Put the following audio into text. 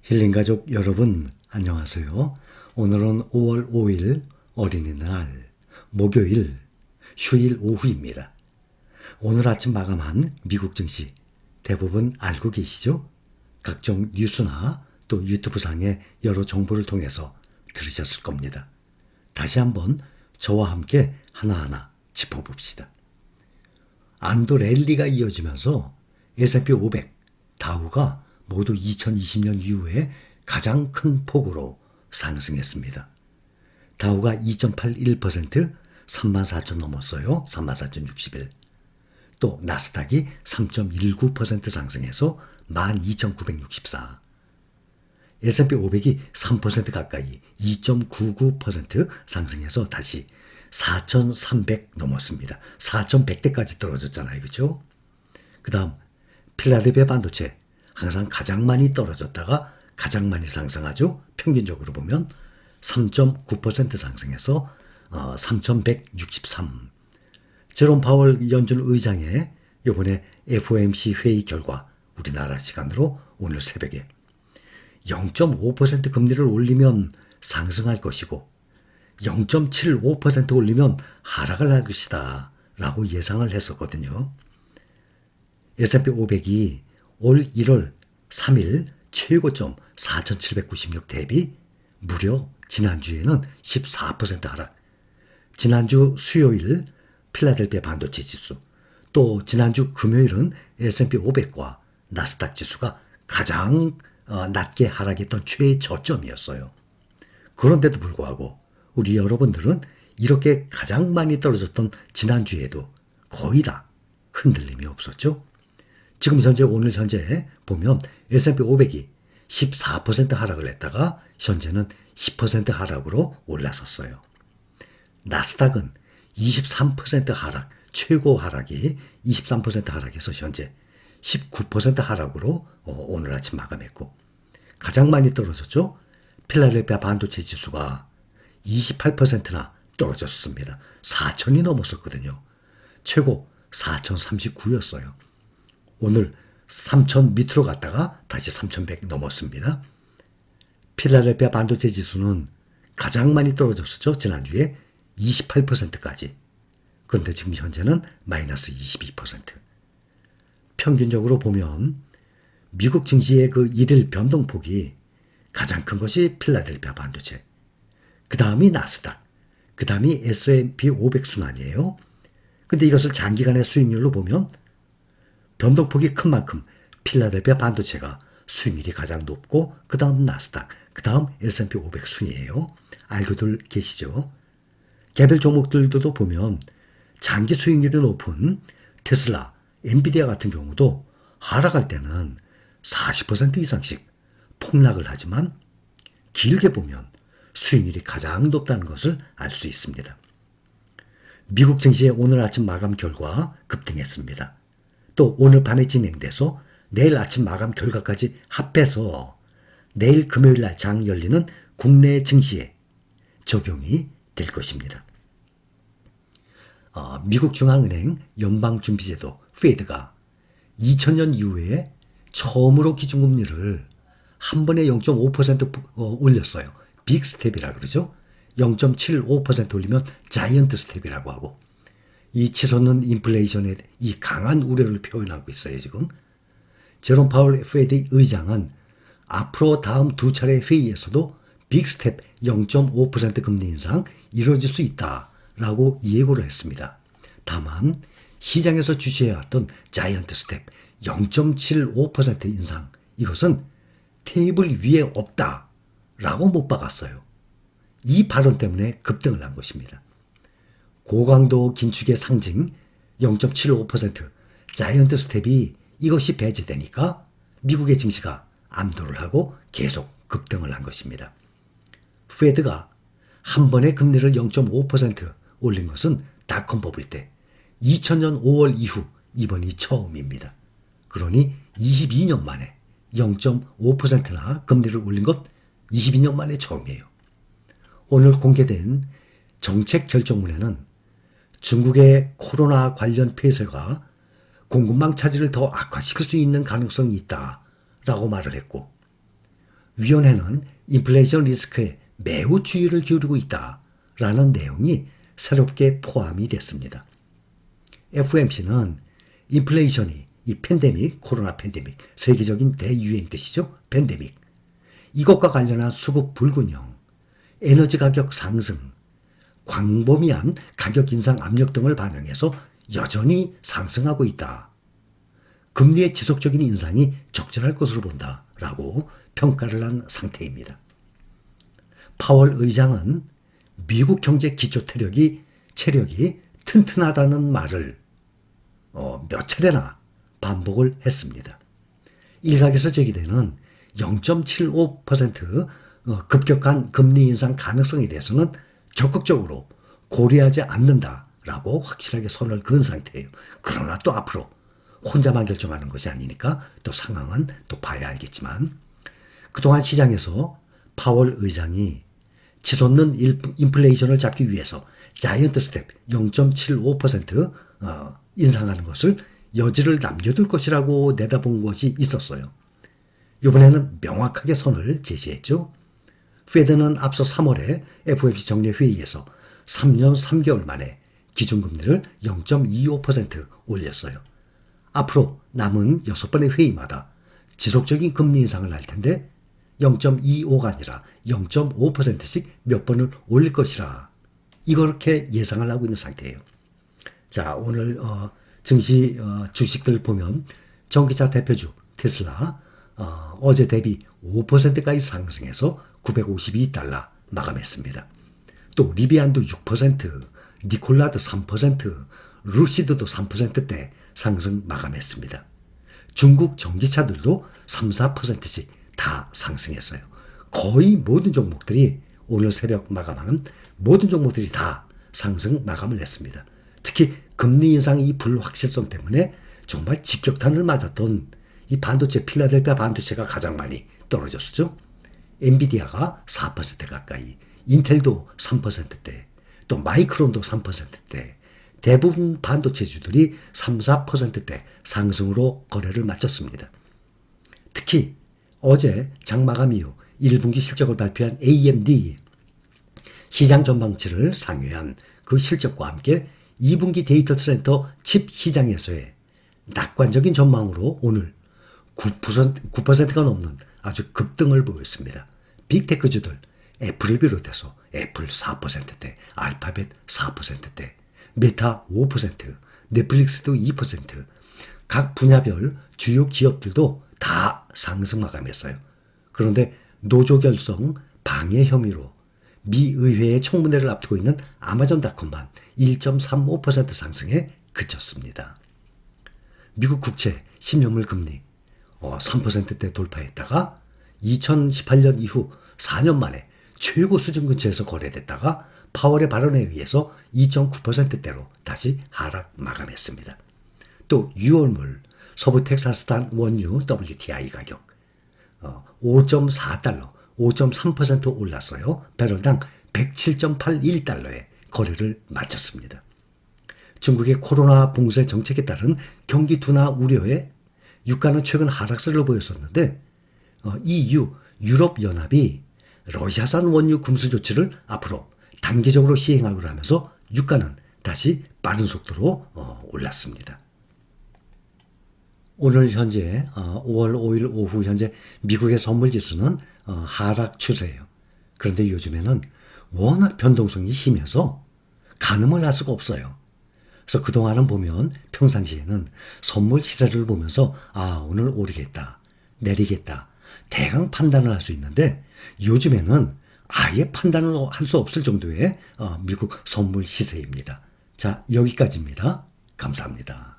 힐링가족 여러분 안녕하세요. 오늘은 5월 5일 어린이날 목요일 휴일 오후입니다. 오늘 아침 마감한 미국 증시 대부분 알고 계시죠? 각종 뉴스나 또 유튜브상의 여러 정보를 통해서 들으셨을 겁니다. 다시 한번 저와 함께 하나하나 짚어봅시다. 안도 랠리가 이어지면서 S&P 500, 다우가 모두 2020년 이후에 가장 큰 폭으로 상승했습니다. 다우가 2.81% 34,000 넘었어요. 34,061. 또 나스닥이 3.19% 상승해서 12,964. S&P 500이 3% 가까이 2.99% 상승해서 다시 4,300 넘었습니다. 4,100대까지 떨어졌잖아요. 그렇죠? 그 다음 필라델피아 반도체 항상 가장 많이 떨어졌다가 가장 많이 상승하죠. 평균적으로 보면 3.9% 상승해서 3,163. 제롬 파월 연준 의장의 이번에 FOMC 회의 결과 우리나라 시간으로 오늘 새벽에 0.5% 금리를 올리면 상승할 것이고 0.75% 올리면 하락을 할 것이다 라고 예상을 했었거든요. S&P 500이 올 1월 3일 최고점 4,796 대비 무려 지난주에는 14% 하락. 지난주 수요일 필라델피아 반도체 지수, 또 지난주 금요일은 S&P 500과 나스닥 지수가 가장 낮게 하락했던 최저점이었어요. 그런데도 불구하고 우리 여러분들은 이렇게 가장 많이 떨어졌던 지난주에도 거의 다 흔들림이 없었죠. 지금 현재 오늘 현재 보면 S&P 500이 14% 하락을 했다가 현재는 10% 하락으로 올라섰어요. 나스닥은 23% 하락, 최고 하락이 23% 하락해서 현재 19% 하락으로 오늘 아침 마감했고, 가장 많이 떨어졌죠. 필라델피아 반도체 지수가 28%나 떨어졌습니다. 4,000이 넘었었거든요. 최고 4,039였어요. 오늘 3,000 밑으로 갔다가 다시 3,100 넘었습니다. 필라델피아 반도체 지수는 가장 많이 떨어졌었죠. 지난주에 28%까지. 그런데 지금 현재는 마이너스 22%. 평균적으로 보면 미국 증시의 그 일일 변동폭이 가장 큰 것이 필라델피아 반도체. 그 다음이 나스닥. 그 다음이 S&P 500 순환이에요. 근데 이것을 장기간의 수익률로 보면 변동폭이 큰 만큼 필라델피아 반도체가 수익률이 가장 높고 그 다음 나스닥, 그 다음 S&P 500 순이에요. 알고들 계시죠? 개별 종목들도 보면 장기 수익률이 높은 테슬라, 엔비디아 같은 경우도 하락할 때는 40% 이상씩 폭락을 하지만 길게 보면 수익률이 가장 높다는 것을 알 수 있습니다. 미국 증시의 오늘 아침 마감 결과 급등했습니다. 또 오늘 밤에 진행돼서 내일 아침 마감 결과까지 합해서 내일 금요일 날 장 열리는 국내 증시에 적용이 될 것입니다. 미국 중앙은행 연방준비제도 페드가 2000년 이후에 처음으로 기준금리를 한 번에 0.5% 올렸어요. 빅 스텝이라 그러죠. 0.75% 올리면 자이언트 스텝이라고 하고, 이 치솟는 인플레이션에 이 강한 우려를 표현하고 있어요. 지금 제롬 파월 페드 의장은 앞으로 다음 두 차례 회의에서도 빅 스텝 0.5% 금리 인상 이루어질 수 있다라고 예고를 했습니다. 다만 시장에서 주시해왔던 자이언트 스텝 0.75% 인상, 이것은 테이블 위에 없다라고 못 박았어요. 이 발언 때문에 급등을 한 것입니다. 고강도 긴축의 상징 0.75% 자이언트 스텝이 이것이 배제되니까 미국의 증시가 안도를 하고 계속 급등을 한 것입니다. 페드가 한 번에 금리를 0.5% 올린 것은 닷컴 버블 때 2000년 5월 이후 이번이 처음입니다. 그러니 22년 만에 0.5%나 금리를 올린 것 22년 만에 처음이에요. 오늘 공개된 정책 결정문에는 중국의 코로나 관련 폐쇄가 공급망 차질을 더 악화시킬 수 있는 가능성이 있다라고 말을 했고, 위원회는 인플레이션 리스크에 매우 주의를 기울이고 있다라는 내용이 새롭게 포함이 됐습니다. FOMC는 인플레이션이 이 팬데믹, 코로나 팬데믹, 세계적인 대유행 뜻이죠. 팬데믹. 이것과 관련한 수급 불균형, 에너지 가격 상승, 광범위한 가격 인상 압력 등을 반영해서 여전히 상승하고 있다. 금리의 지속적인 인상이 적절할 것으로 본다라고 평가를 한 상태입니다. 파월 의장은 미국 경제 기초 체력이 튼튼하다는 말을 몇 차례나 반복을 했습니다. 일각에서 제기되는 0.75% 급격한 금리 인상 가능성에 대해서는 적극적으로 고려하지 않는다라고 확실하게 선을 그은 상태예요. 그러나 또 앞으로 혼자만 결정하는 것이 아니니까 또 상황은 또 봐야 알겠지만 그동안 시장에서 파월 의장이 치솟는 인플레이션을 잡기 위해서 자이언트 스텝 0.75% 인상하는 것을 여지를 남겨둘 것이라고 내다본 것이 있었어요. 이번에는 명확하게 선을 제시했죠. 페드는 앞서 3월에 FOMC 정례 회의에서 3년 3개월 만에 기준금리를 0.25% 올렸어요. 앞으로 남은 6번의 회의마다 지속적인 금리 인상을 할 텐데 0.25가 아니라 0.5%씩 몇 번을 올릴 것이라 이렇게 예상을 하고 있는 상태예요. 자, 오늘 증시 주식들 보면 전기차 대표주 테슬라 어제 대비 5%까지 상승해서 952달러 마감했습니다. 또 리비안도 6%, 니콜라도 3%, 루시드도 3%대 상승 마감했습니다. 중국 전기차들도 3, 4%씩 다 상승했어요. 거의 모든 종목들이 오늘 새벽 마감한 모든 종목들이 다 상승 마감을 했습니다. 특히 금리 인상 이 불확실성 때문에 정말 직격탄을 맞았던 이 반도체 필라델피아 반도체가 가장 많이 떨어졌었죠. 엔비디아가 4% 가까이, 인텔도 3%대, 또 마이크론도 3%대, 대부분 반도체주들이 3, 4%대 상승으로 거래를 마쳤습니다. 특히 어제 장마감 이후 1분기 실적을 발표한 AMD 시장 전망치를 상회한 그 실적과 함께 2분기 데이터 센터 칩 시장에서의 낙관적인 전망으로 오늘 9%가 넘는 아주 급등을 보였습니다. 빅테크주들 애플을 비롯해서 애플 4%대, 알파벳 4%대, 메타 5%, 넷플릭스도 2%, 각 분야별 주요 기업들도 다 상승 마감했어요. 그런데 노조 결성 방해 혐의로 미 의회의 청문회를 앞두고 있는 아마존닷컴만 1.35% 상승에 그쳤습니다. 미국 국채 10년물 금리 3%대 돌파했다가 2018년 이후 4년 만에 최고 수준 근처에서 거래됐다가 파월의 발언에 의해서 2.9%대로 다시 하락 마감했습니다. 또 6월물 서부 텍사스산 원유 WTI 가격 5.4달러, 5.3% 올랐어요. 배럴당 107.81달러에 거래를 마쳤습니다. 중국의 코로나 봉쇄 정책에 따른 경기 둔화 우려에 유가는 최근 하락세를 보였었는데 EU, 유럽연합이 러시아산 원유 금수 조치를 앞으로 단계적으로 시행하기로 하면서 유가는 다시 빠른 속도로 올랐습니다. 오늘 현재 5월 5일 오후 현재 미국의 선물지수는 하락 추세예요. 그런데 요즘에는 워낙 변동성이 심해서 가늠을 할 수가 없어요. 그래서 그동안은 보면 평상시에는 선물 시세를 보면서 오늘 오르겠다, 내리겠다 대강 판단을 할 수 있는데 요즘에는 아예 판단을 할 수 없을 정도의 미국 선물 시세입니다. 자, 여기까지입니다. 감사합니다.